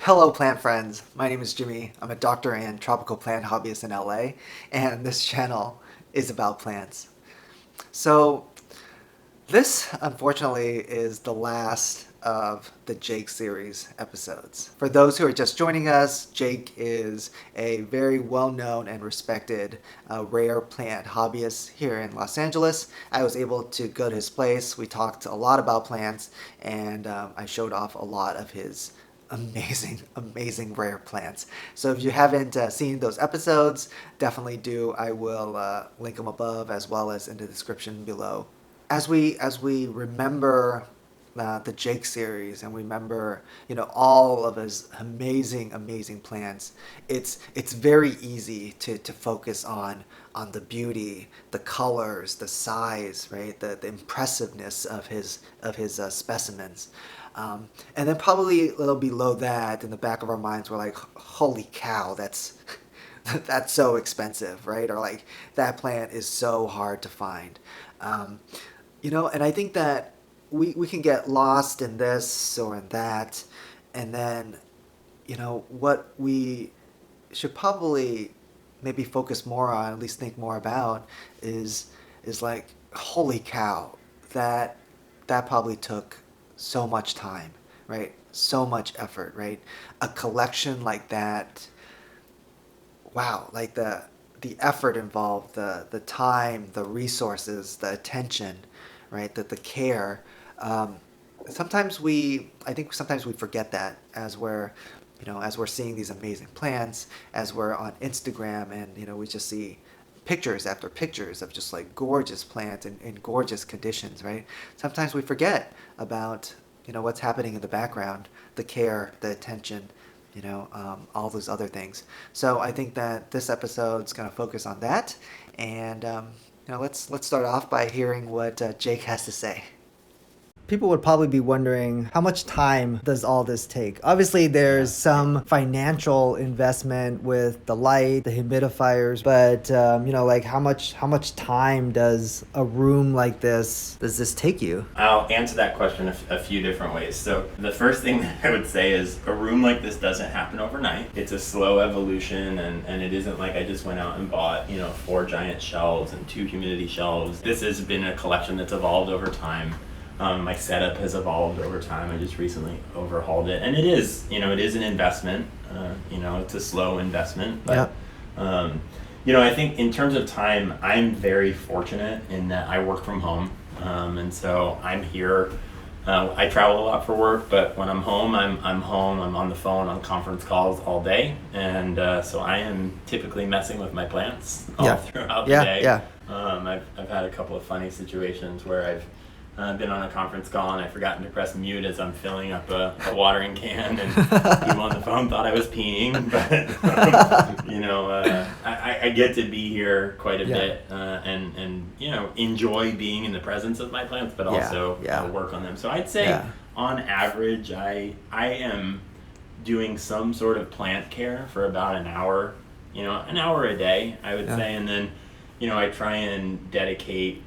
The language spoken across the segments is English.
Hello, plant friends. My name is Jimmy. I'm a doctor and tropical plant hobbyist in LA, and this channel is about plants. So, this unfortunately is the last of the Jake series episodes. For those who are just joining us, Jake is a very well-known and respected rare plant hobbyist here in Los Angeles. I was able to go to his place. We talked a lot about plants, and I showed off a lot of his amazing rare plants. So if you haven't seen those episodes, definitely do. I will link them above as well as in the description below. As we remember the Jake series and remember all of his amazing plants, it's very easy to focus on the beauty, the colors, the size, right, the impressiveness of his specimens. And then probably a little below that, in the back of our minds, we're like, holy cow, that's that's so expensive, right? Or like, that plant is so hard to find. And I think that we can get lost in this or in that, and then, what we should probably maybe focus more on, at least think more about, is like, holy cow, that probably took so much time, right? So much effort, right? A collection like that, wow, like the effort involved, the time, the resources, the attention, right? The care. I think sometimes we forget that as we're seeing these amazing plants, as we're on Instagram, and we just see pictures after pictures of just like gorgeous plants in gorgeous conditions, right? Sometimes we forget about what's happening in the background, the care, the attention, all those other things. So I think that this episode's going to focus on that, and let's start off by hearing what Jake has to say. People would probably be wondering, how much time does all this take? Obviously, there's some financial investment with the light, the humidifiers, but like how much time does a room like this take you? I'll answer that question a few different ways. So the first thing that I would say is a room like this doesn't happen overnight. It's a slow evolution, and it isn't like I just went out and bought 4 giant shelves and 2 humidity shelves. This has been a collection that's evolved over time. My setup has evolved over time. I just recently overhauled it, and it is an investment. It's a slow investment, but I think in terms of time, I'm very fortunate in that I work from home, and so I'm here. I travel a lot for work, but when I'm home, I'm home. I'm on the phone on conference calls all day, and so I am typically messing with my plants all throughout the day. I've had a couple of funny situations where I've been on a conference call and I've forgotten to press mute as I'm filling up a watering can, and people on the phone thought I was peeing, but I get to be here quite a bit and enjoy being in the presence of my plants, but also work on them. So I'd say on average I am doing some sort of plant care for about an hour a day, I would say, and then I try and dedicate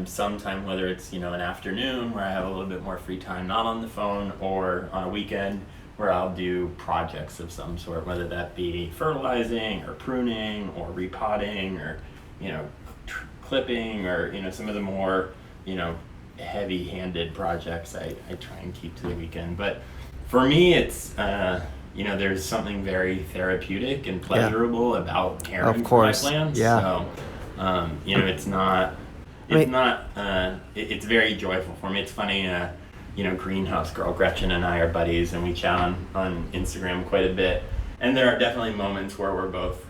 some time, whether it's an afternoon where I have a little bit more free time, not on the phone, or on a weekend where I'll do projects of some sort, whether that be fertilizing or pruning or repotting or clipping or some of the more heavy-handed projects I try and keep to the weekend. But for me, it's there's something very therapeutic and pleasurable about caring for my plants. So it's very joyful for me. It's funny, Greenhouse Girl Gretchen and I are buddies, and we chat on Instagram quite a bit. And there are definitely moments where we're both,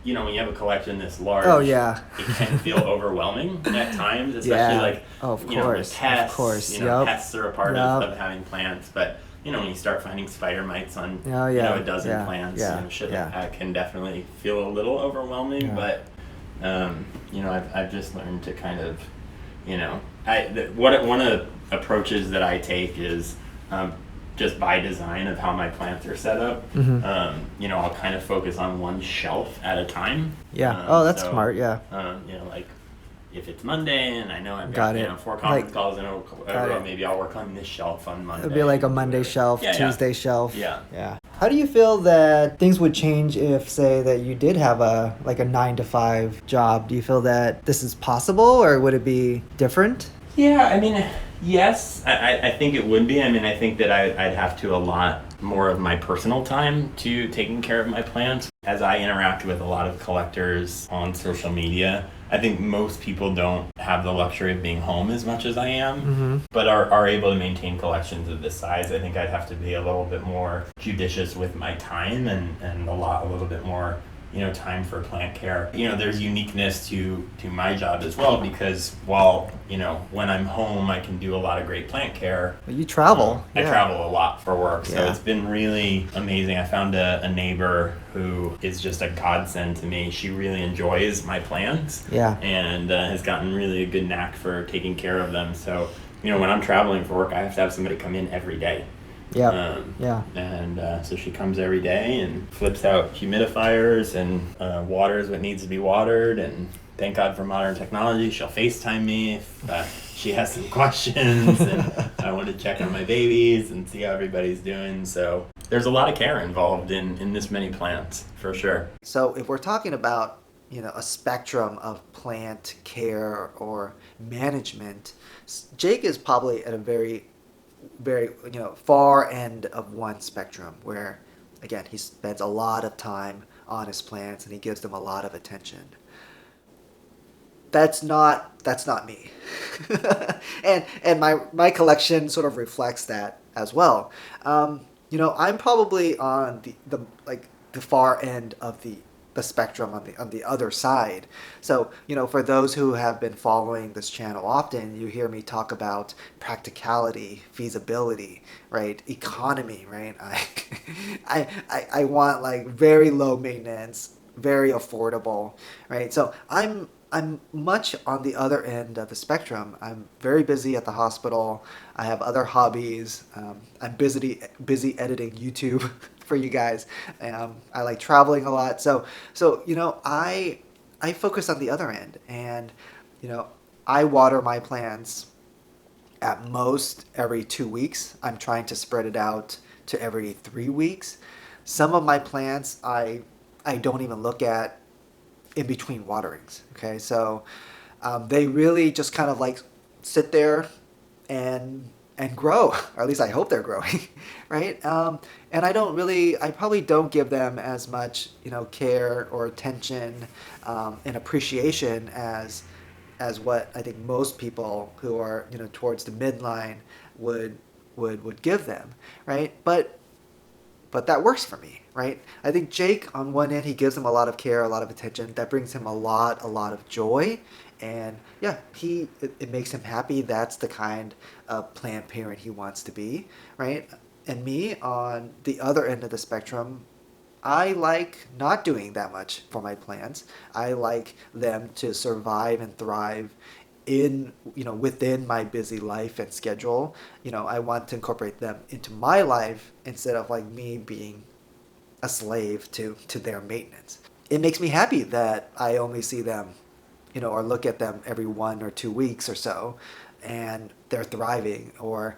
when you have a collection this large, it can feel overwhelming at times, especially the pests. Pests are a part of having plants, but when you start finding spider mites on a dozen plants, that can definitely feel a little overwhelming, but I've just learned to kind of, one of the approaches that I take is just by design of how my plants are set up. I'll kind of focus on one shelf at a time. That's smart. if it's Monday and I know I've Got got it. 4 Like, conference calls in a got row, it. maybe I'll work on this shelf on Monday. It'd be like a and do Monday whatever. shelf, Yeah, Tuesday shelf. Yeah. Yeah. How do you feel that things would change if, say, that you did have a 9 to 5 job? Do you feel that this is possible, or would it be different? Yeah, I mean, yes, I think it would be. I mean, I think that I'd have to allot more of my personal time to taking care of my plants. As I interact with a lot of collectors on social media, I think most people don't have the luxury of being home as much as I am, but are able to maintain collections of this size. I think I'd have to be a little bit more judicious with my time and a little bit more time for plant care. There's uniqueness to my job as well, because while when I'm home I can do a lot of great plant care. Well, you travel. I travel a lot for work, so Yeah. it's been really amazing. I found a neighbor who is just a godsend to me. She really enjoys my plants, Yeah. and has gotten really a good knack for taking care of them. So when I'm traveling for work, I have to have somebody come in every day. Yeah. Yeah. And so she comes every day and flips out humidifiers and waters what needs to be watered. And thank God for modern technology. She'll FaceTime me if she has some questions, and I want to check on my babies and see how everybody's doing. So there's a lot of care involved in this many plants, for sure. So if we're talking about a spectrum of plant care or management, Jake is probably at a very far end of one spectrum, where again he spends a lot of time on his plants and he gives them a lot of attention. That's not me. and my collection sort of reflects that as well. I'm probably on the far end of the spectrum on the other side. So, for those who have been following this channel often, you hear me talk about practicality, feasibility, right? Economy, right? I want like very low maintenance, very affordable, right? So I'm much on the other end of the spectrum. I'm very busy at the hospital. I have other hobbies. I'm busy editing YouTube for you guys. I like traveling a lot. So I focus on the other end, and I water my plants at most every 2 weeks. I'm trying to spread it out to every 3 weeks. Some of my plants I don't even look at in between waterings. Okay, so they really just kind of like sit there and grow, or at least I hope they're growing, right? And I probably don't give them as much care or attention and appreciation as what I think most people who are towards the midline would give them, right? But that works for me, right? I think Jake, on one end, he gives them a lot of care, a lot of attention. That brings him a lot of joy. And yeah, it makes him happy. That's the kind of plant parent he wants to be, right? And me, on the other end of the spectrum, I like not doing that much for my plants. I like them to survive and thrive within my busy life and schedule. I want to incorporate them into my life instead of like me being a slave to their maintenance. It makes me happy that I only see them, or look at them every 1 or 2 weeks or so, and they're thriving. Or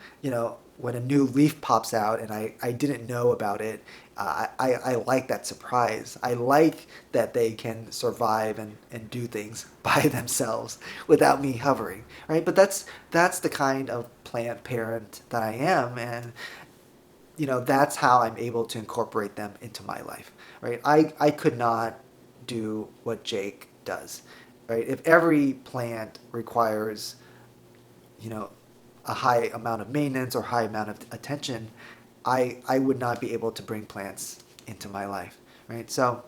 when a new leaf pops out and I didn't know about it, I like that surprise. I like that they can survive and do things by themselves without me hovering, right? But that's the kind of plant parent that I am, and that's how I'm able to incorporate them into my life, right? I could not do what Jake does, right? If every plant requires a high amount of maintenance or high amount of attention, I would not be able to bring plants into my life, right? So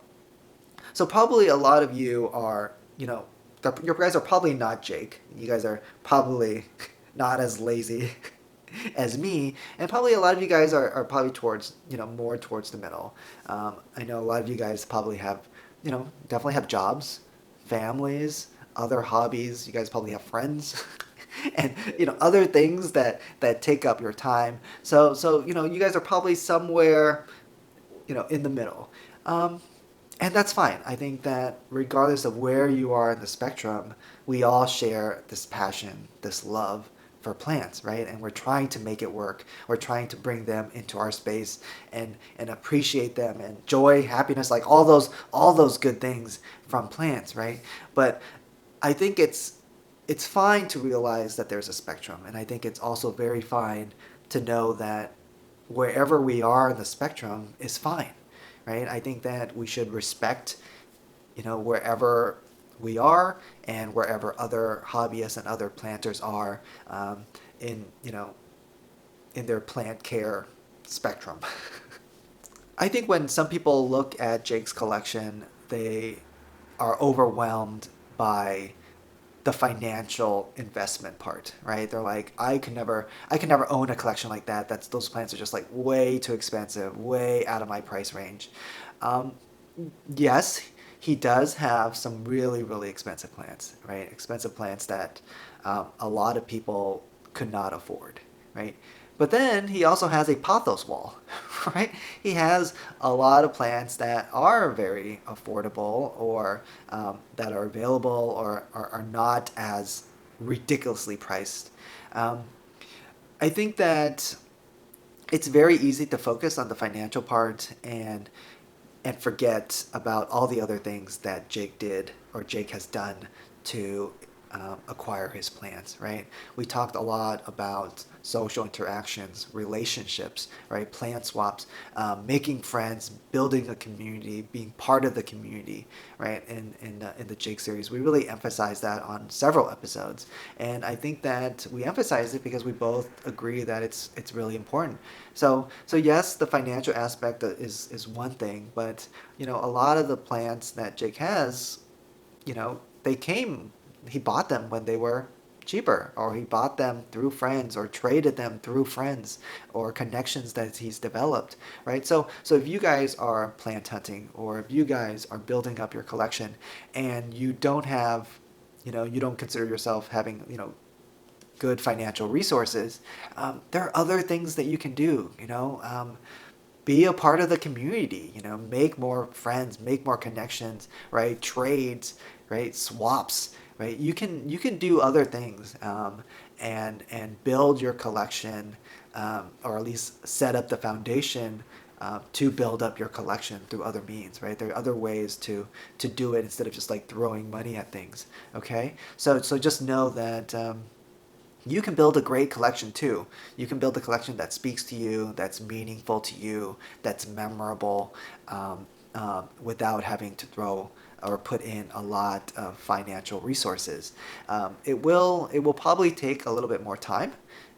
probably a lot of you are, your guys are probably not Jake. You guys are probably not as lazy as me, and probably a lot of you guys are probably towards, more towards the middle. I know a lot of you guys probably have, definitely have jobs, families, other hobbies. You guys probably have friends. And other things that take up your time. So you guys are probably somewhere in the middle. And that's fine. I think that regardless of where you are in the spectrum, we all share this passion, this love for plants, right? And we're trying to make it work. We're trying to bring them into our space and appreciate them, and joy, happiness, like all those good things from plants, right? But I think it's fine to realize that there's a spectrum, and I think it's also very fine to know that wherever we are in the spectrum is fine, right? I think that we should respect, wherever we are and wherever other hobbyists and other planters are, in in their plant care spectrum. I think when some people look at Jake's collection, they are overwhelmed by the financial investment part, right? They're like, I can never own a collection like that. Those plants are just like way too expensive, way out of my price range. Um, yes, he does have some really, really expensive plants, right? Expensive plants that a lot of people could not afford, right? But then he also has a pothos wall, right? He has a lot of plants that are very affordable, or that are available, or are not as ridiculously priced. Um, I think that it's very easy to focus on the financial part and forget about all the other things that Jake did or Jake has done to acquire his plants, right? We talked a lot about social interactions, relationships, right? Plant swaps, making friends, building a community, being part of the community, right? In the Jake series, we really emphasize that on several episodes, and I think that we emphasize it because we both agree that it's really important. So yes, the financial aspect is one thing, but a lot of the plants that Jake has, they came, he bought them when they were cheaper, or he bought them through friends, or traded them through friends or connections that he's developed, right? So if you guys are plant hunting, or if you guys are building up your collection, and you don't have, you don't consider yourself having, good financial resources, there are other things that you can do, be a part of the community, make more friends, make more connections, right? Trades, right? Swaps, right? You can do other things, and build your collection, or at least set up the foundation to build up your collection through other means, right? There are other ways to do it instead of just like throwing money at things. Okay, so just know that. You can build a great collection too. You can build a collection that speaks to you, that's meaningful to you, that's memorable, without having to throw or put in a lot of financial resources. It will probably take a little bit more time,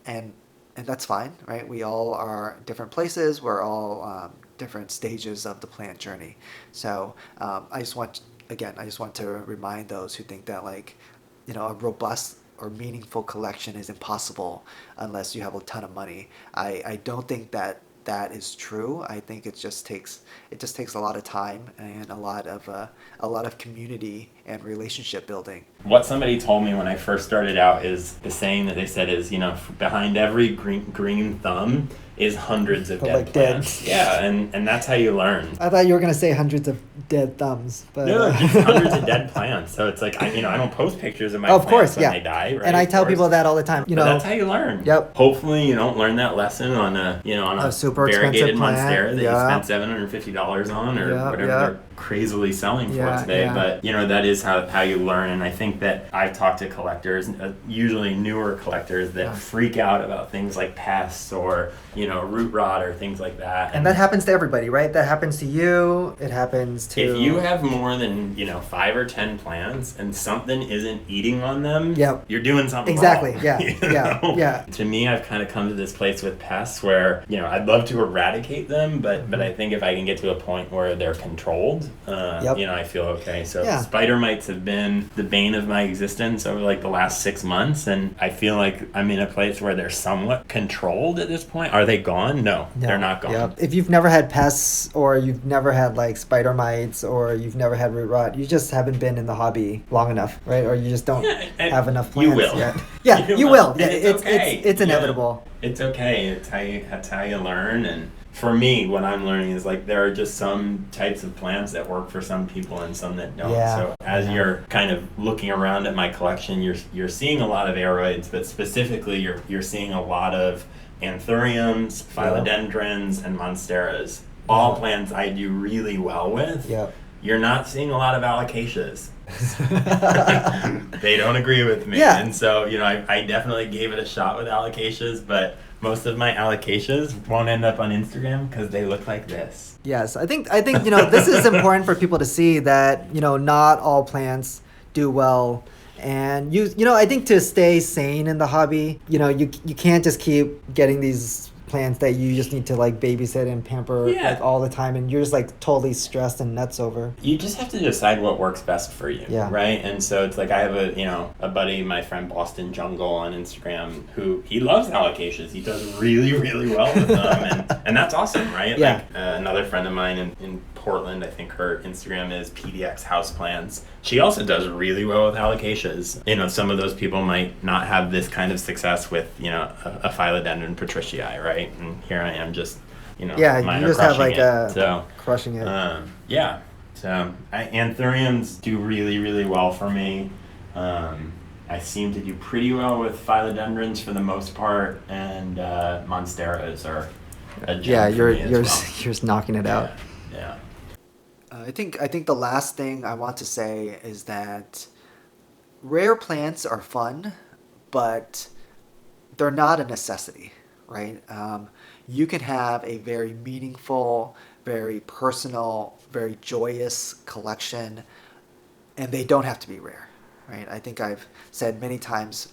and that's fine, right? We all are different places. We're all different stages of the plant journey. So I just want to remind those who think that a robust or meaningful collection is impossible unless you have a ton of money. I don't think that is true. I think it just takes a lot of time and a lot of community and relationship building. What somebody told me when I first started out is the saying that they said is, behind every green thumb is hundreds of dead plants. Yeah, and that's how you learn. I thought you were gonna say hundreds of dead thumbs, but no, just hundreds of dead plants. So it's like I don't post pictures of my plants when they die, right? And I tell people that all the time. But that's how you learn. Yep. Hopefully you don't learn that lesson on a super variegated expensive Monstera plant. that you spent $750 on, or whatever they're crazily selling for today. Yeah. But that is how you learn. And I think that I've talked to collectors, usually newer collectors, that freak out about things like pests or root rot or things like that. And that happens to everybody, right? That happens to you. It happens to... If you have more than 5 or 10 plants and something isn't eating on them, you're doing something exactly wrong. Yeah. To me, I've kind of come to this place with pests where I'd love to eradicate them, but I think if I can get to a point where they're controlled, I feel okay. So spider mites have been the bane of my existence over the last 6 months, and I feel like I'm in a place where they're somewhat controlled at this point. Are they gone? No, they're not gone. Yep. If you've never had pests, or you've never had spider mites, or you've never had root rot, you just haven't been in the hobby long enough, right? Or you just don't have enough plants you will. yet. Yeah, you will. Yeah, it's okay. It's inevitable. It's okay. It's how you learn, and for me, what I'm learning is like there are just some types of plants that work for some people and some that don't. Yeah. So as Yeah. you're kind of looking around at my collection, you're seeing a lot of aeroids, but specifically you're seeing a lot of anthuriums, philodendrons, and monsteras. All plants I do really well with. Yep. You're not seeing a lot of alocasias. They don't agree with me. Yeah. And so, I definitely gave it a shot with alocasias, but most of my alocasias won't end up on Instagram because they look like this. Yes, I think this is important for people to see that not all plants do well, and I think to stay sane in the hobby, you can't just keep getting these plants that you just need to like babysit and pamper like all the time, and you're just like totally stressed and nuts over. You just have to decide what works best for you, right? And so it's like I have a buddy, my friend Boston Jungle on Instagram, who he loves alocasias. He does really, really well with them, and that's awesome, right? Yeah. Like another friend of mine in Portland, I think her Instagram is PDX Houseplants. She also does really well with alocasias. Some of those people might not have this kind of success with a philodendron patricii, right? And here I am just you just have like crushing it. So anthuriums do really, really well for me. I seem to do pretty well with philodendrons for the most part, and monsteras are a gem for me as you're well. just knocking it out. Yeah. I think the last thing I want to say is that rare plants are fun, but they're not a necessity, right? You can have a very meaningful, very personal, very joyous collection, and they don't have to be rare, right? I think I've said many times,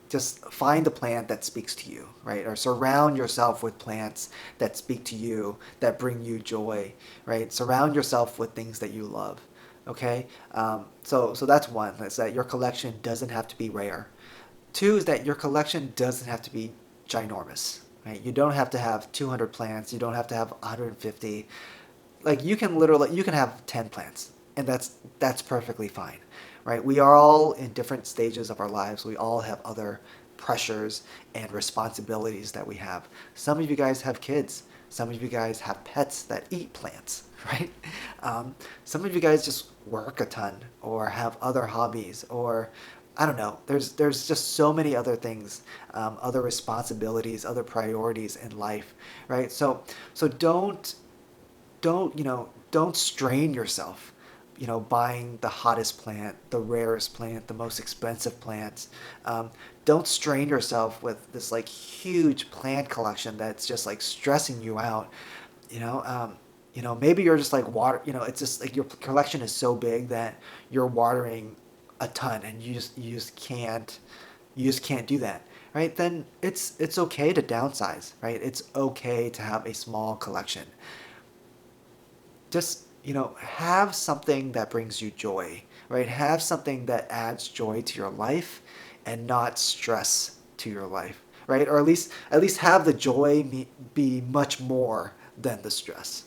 just find a plant that speaks to you, right? Or surround yourself with plants that speak to you, that bring you joy, right? Surround yourself with things that you love, okay? So that's one, is that your collection doesn't have to be rare. Two is that your collection doesn't have to be ginormous, right? You don't have to have 200 plants. You don't have to have 150. Like you can have 10 plants, and that's perfectly fine, right? We are all in different stages of our lives. We all have other pressures and responsibilities that we have. Some of you guys have kids. Some of you guys have pets that eat plants, right? Some of you guys just work a ton or have other hobbies, or I don't know. There's just so many other things, other responsibilities, other priorities in life, right? So don't strain yourself, buying the hottest plant, the rarest plant, the most expensive plants. Don't strain yourself with this like huge plant collection that's just like stressing you out. Maybe you're just like water. It's just like your collection is so big that you're watering a ton, and you just can't do that, right? Then it's okay to downsize, right? It's okay to have a small collection. Just have something that brings you joy, right? Have something that adds joy to your life and not stress to your life, right? Or at least have the joy be much more than the stress.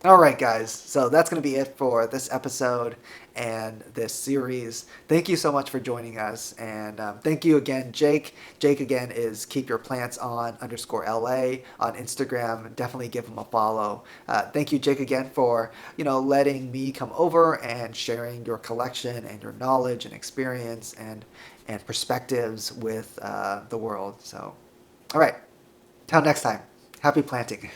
All right, guys. So that's going to be it for this episode and this series. Thank you so much for joining us. And thank you again, Jake. Jake, again, is Keep Your Plants On _LA on Instagram. Definitely give him a follow. Thank you, Jake, again, for, letting me come over and sharing your collection and your knowledge and experience and perspectives with the world. So, all right. Till next time. Happy planting.